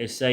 SI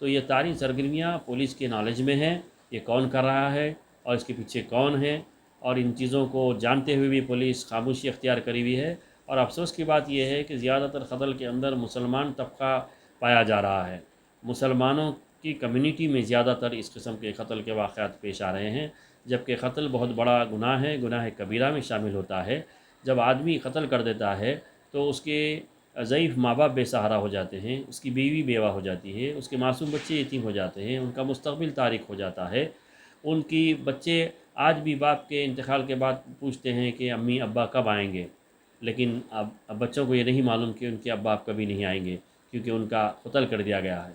تو یہ ساری سرگرمیاں پولیس کے نالج میں ہیں، یہ کون کر رہا ہے اور اس کے پیچھے کون ہے، اور ان چیزوں کو جانتے ہوئے بھی پولیس خاموشی اختیار کری ہوئی ہے۔ اور افسوس کی بات یہ ہے کہ زیادہ تر قتل کے اندر مسلمان طبقہ پایا جا رہا ہے، مسلمانوں کی کمیونٹی میں زیادہ تر اس قسم کے قتل کے واقعات پیش آ رہے ہیں، جبکہ قتل بہت بڑا گناہ ہے، گناہ کبیرہ میں شامل ہوتا ہے۔ جب آدمی قتل کر دیتا ہے تو اس کے ضعیف ماں باپ بے سہارا ہو جاتے ہیں، اس کی بیوی بیوہ ہو جاتی ہے، اس کے معصوم بچے یتیم ہو جاتے ہیں، ان کا مستقبل تاریک ہو جاتا ہے۔ ان کی بچے آج بھی باپ کے انتقال کے بعد پوچھتے ہیں کہ امی ابا کب آئیں گے، لیکن اب بچوں کو یہ نہیں معلوم کہ ان کے ابا اب کبھی نہیں آئیں گے، کیونکہ ان کا قتل کر دیا گیا ہے۔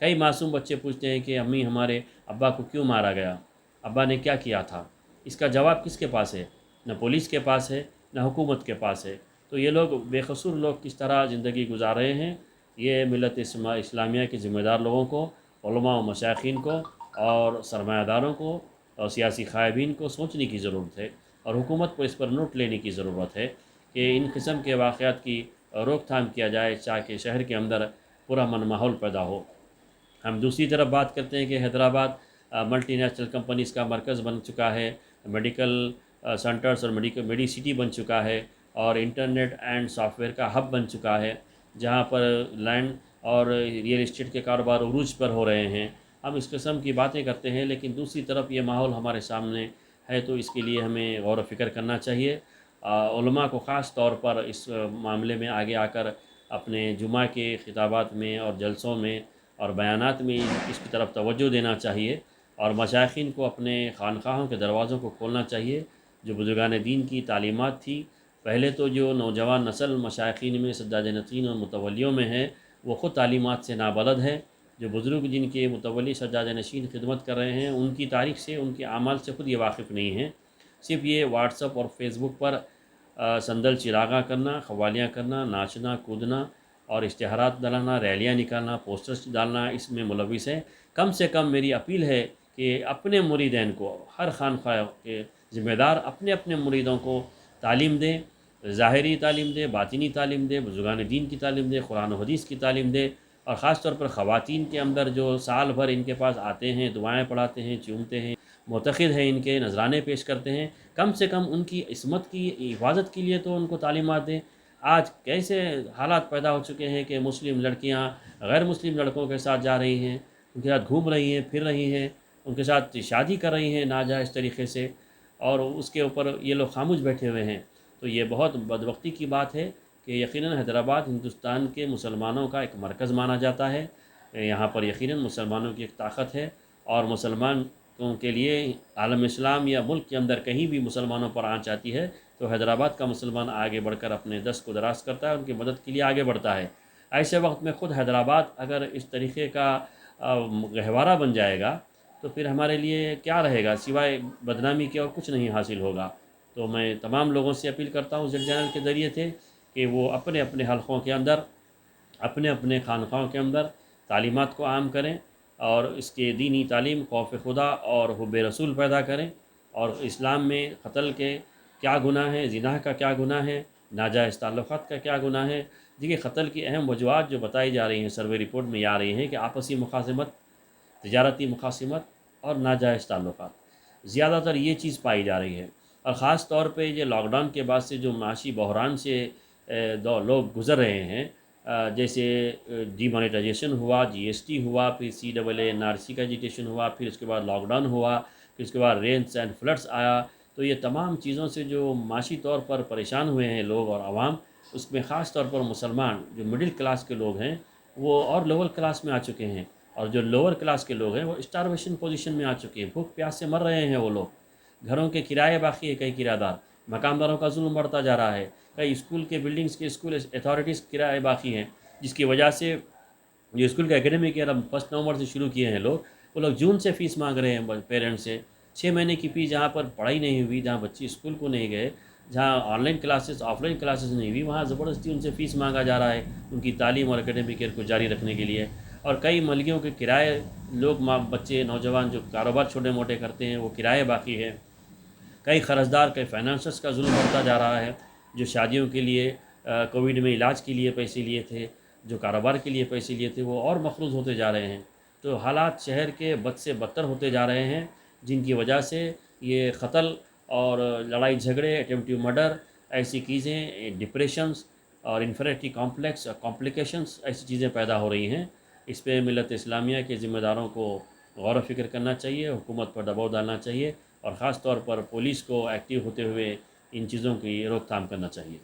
کئی معصوم بچے پوچھتے ہیں کہ امی ہمارے ابا کو کیوں مارا گیا، ابا نے کیا کیا تھا؟ اس کا جواب کس کے پاس ہے؟ نہ پولیس کے پاس ہے، نہ حکومت کے پاس ہے۔ تو یہ لوگ بے قصور لوگ کس طرح زندگی گزار رہے ہیں، یہ ملت اسلامیہ کے ذمہ دار لوگوں کو، علماء و مشائخین کو اور سرمایہ داروں کو اور سیاسی قائدین کو سوچنے کی ضرورت ہے، اور حکومت کو اس پر نوٹ لینے کی ضرورت ہے کہ ان قسم کے واقعات کی روک تھام کیا جائے تاکہ شہر کے اندر پورا من ماحول پیدا ہو۔ ہم دوسری طرف بات کرتے ہیں کہ حیدرآباد ملٹی نیشنل کمپنیز کا مرکز بن چکا ہے، میڈیکل سینٹرز اور میڈی سٹی بن چکا ہے، اور انٹرنیٹ اینڈ سافٹ ویئر کا ہب بن چکا ہے، جہاں پر لینڈ اور ریئل اسٹیٹ کے کاروبار عروج پر ہو رہے ہیں۔ ہم اس قسم کی باتیں کرتے ہیں، لیکن دوسری طرف یہ ماحول ہمارے سامنے ہے، تو اس کے لیے ہمیں غور و فکر کرنا چاہیے۔ علماء کو خاص طور پر اس معاملے میں آگے آ کر اپنے جمعہ کے خطابات میں اور جلسوں میں اور بیانات میں اس کی طرف توجہ دینا چاہیے، اور مشائخین کو اپنے خانقاہوں کے دروازوں کو کھولنا چاہیے۔ جو بزرگان دین کی تعلیمات تھی، پہلے تو جو نوجوان نسل مشائخین میں سجاد نشین اور متولیوں میں ہے، وہ خود تعلیمات سے نابلد ہے۔ جو بزرگ جن کے متولی سجاد نشین خدمت کر رہے ہیں، ان کی تاریخ سے، ان کے اعمال سے خود یہ واقف نہیں ہیں، صرف یہ واٹس ایپ اور فیس بک پر سندل چراغاں کرنا، قوالیاں کرنا، ناچنا کودنا اور اشتہارات ڈالنا، ریلیاں نکالنا، پوسٹرز ڈالنا اس میں ملوث ہے۔ کم سے کم میری اپیل ہے کہ اپنے مریدین کو، ہر خانقاہ کے ذمہ دار اپنے اپنے مریدوں کو تعلیم دیں، ظاہری تعلیم دیں، باطنی تعلیم دیں، بزرگان دین کی تعلیم دیں، قرآن و حدیث کی تعلیم دیں، اور خاص طور پر خواتین کے اندر جو سال بھر ان کے پاس آتے ہیں، دعائیں پڑھاتے ہیں، چومتے ہیں، معتقد ہیں، ان کے نذرانے پیش کرتے ہیں، کم سے کم ان کی عصمت کی حفاظت کے لیے تو ان کو تعلیمات دیں۔ آج کیسے حالات پیدا ہو چکے ہیں کہ مسلم لڑکیاں غیر مسلم لڑکوں کے ساتھ جا رہی ہیں، ان کے ساتھ گھوم رہی ہیں، پھر رہی ہیں، ان کے ساتھ شادی کر رہی ہیں ناجائز طریقے سے، اور اس کے اوپر یہ لوگ خاموش بیٹھے ہوئے ہیں۔ تو یہ بہت بدبختی کی بات ہے کہ یقیناً حیدرآباد ہندوستان کے مسلمانوں کا ایک مرکز مانا جاتا ہے، یہاں پر یقیناً مسلمانوں کی ایک طاقت ہے، اور مسلمانوں کے لیے عالم اسلام یا ملک کے اندر کہیں بھی مسلمانوں پر آنچ آتی ہے تو حیدرآباد کا مسلمان آگے بڑھ کر اپنے دست کو دراز کرتا ہے، ان کی مدد کے لیے آگے بڑھتا ہے۔ ایسے وقت میں خود حیدرآباد اگر اس طریقے کا گہوارہ بن جائے گا تو پھر ہمارے لیے کیا رہے گا، سوائے بدنامی کے اور کچھ نہیں حاصل ہوگا۔ تو میں تمام لوگوں سے اپیل کرتا ہوں زیڈ چینل کے ذریعے سے کہ وہ اپنے اپنے حلقوں کے اندر، اپنے اپنے خانقاہوں کے اندر تعلیمات کو عام کریں، اور اس کے دینی تعلیم، خوف خدا اور حب رسول پیدا کریں، اور اسلام میں قتل کے کیا گناہ ہے، زنا کا کیا گناہ ہے، ناجائز تعلقات کا کیا گناہ ہے۔ دیکھیے قتل کی اہم وجوہات جو بتائی جا رہی ہیں سروے رپورٹ میں یہ آ رہی ہیں کہ آپسی مخاصمت، تجارتی مخاصمت اور ناجائز تعلقات، زیادہ تر یہ چیز پائی جا رہی ہے۔ اور خاص طور پہ یہ لاک ڈاؤن کے بعد سے جو معاشی بحران سے لوگ گزر رہے ہیں، جیسے ڈی مانیٹائزیشن ہوا، جی ایس ٹی ہوا، پھر CAA کا ایجوکیشن ہوا، پھر اس کے بعد لاک ڈاؤن ہوا، پھر اس کے بعد رینس اینڈ فلڈس آیا، تو یہ تمام چیزوں سے جو معاشی طور پر پریشان ہوئے ہیں لوگ اور عوام، اس میں خاص طور پر مسلمان جو مڈل کلاس کے لوگ ہیں وہ اور لوور کلاس میں آ چکے ہیں، اور جو لوور کلاس کے لوگ ہیں وہ اسٹارویشن پوزیشن میں آ چکے ہیں، بھوک پیاس سے مر رہے ہیں وہ لوگ۔ گھروں کے کرائے باقی ہے، کئی کرایہ دار، مکانداروں کا ظلم بڑھتا جا رہا ہے، کئی اسکول کے بلڈنگز کے اسکول اتھارٹیز کرائے باقی ہیں، جس کی وجہ سے جو اسکول کے اکیڈمک ایئر 1 نومبر سے شروع کیے ہیں لوگ، وہ لوگ جون سے فیس مانگ رہے ہیں پیرنٹس سے، 6 مہینے کی فیس، جہاں پر پڑھائی نہیں ہوئی، جہاں بچے اسکول کو نہیں گئے، جہاں on line classes, of line classes نہیں ہوئی، وہاں زبردستی ان سے فیس مانگا جا رہا ہے ان کی تعلیم اور اکیڈمک ایئر کو جاری رکھنے کے لیے۔ اور کئی ملکیوں کے کرائے لوگ، بچے، نوجوان جو کاروبار چھوٹے موٹے کرتے ہیں وہ کرائے باقی ہے، کئی قرضدار، کئی فائنانسرز کا ظلم بڑھتا جا رہا ہے، جو شادیوں کے لیے، کووڈ میں علاج کے لیے پیسے لیے تھے، جو کاروبار کے لیے پیسے لیے تھے، وہ اور مقروض ہوتے جا رہے ہیں۔ تو حالات شہر کے بد سے بدتر ہوتے جا رہے ہیں، جن کی وجہ سے یہ قتل اور لڑائی جھگڑے، اٹیمپٹیو مرڈر، ایسی چیزیں، ڈپریشنز اور انفیریٹی کمپلیکس اور کمپلیکیشنز، ایسی چیزیں پیدا ہو رہی ہیں۔ اس پہ ملت اسلامیہ کے ذمہ داروں کو غور و فکر کرنا چاہیے، حکومت پر دباؤ ڈالنا چاہیے، اور خاص طور پر پولیس کو ایکٹیو ہوتے ہوئے ان چیزوں کی روک تھام کرنا چاہیے۔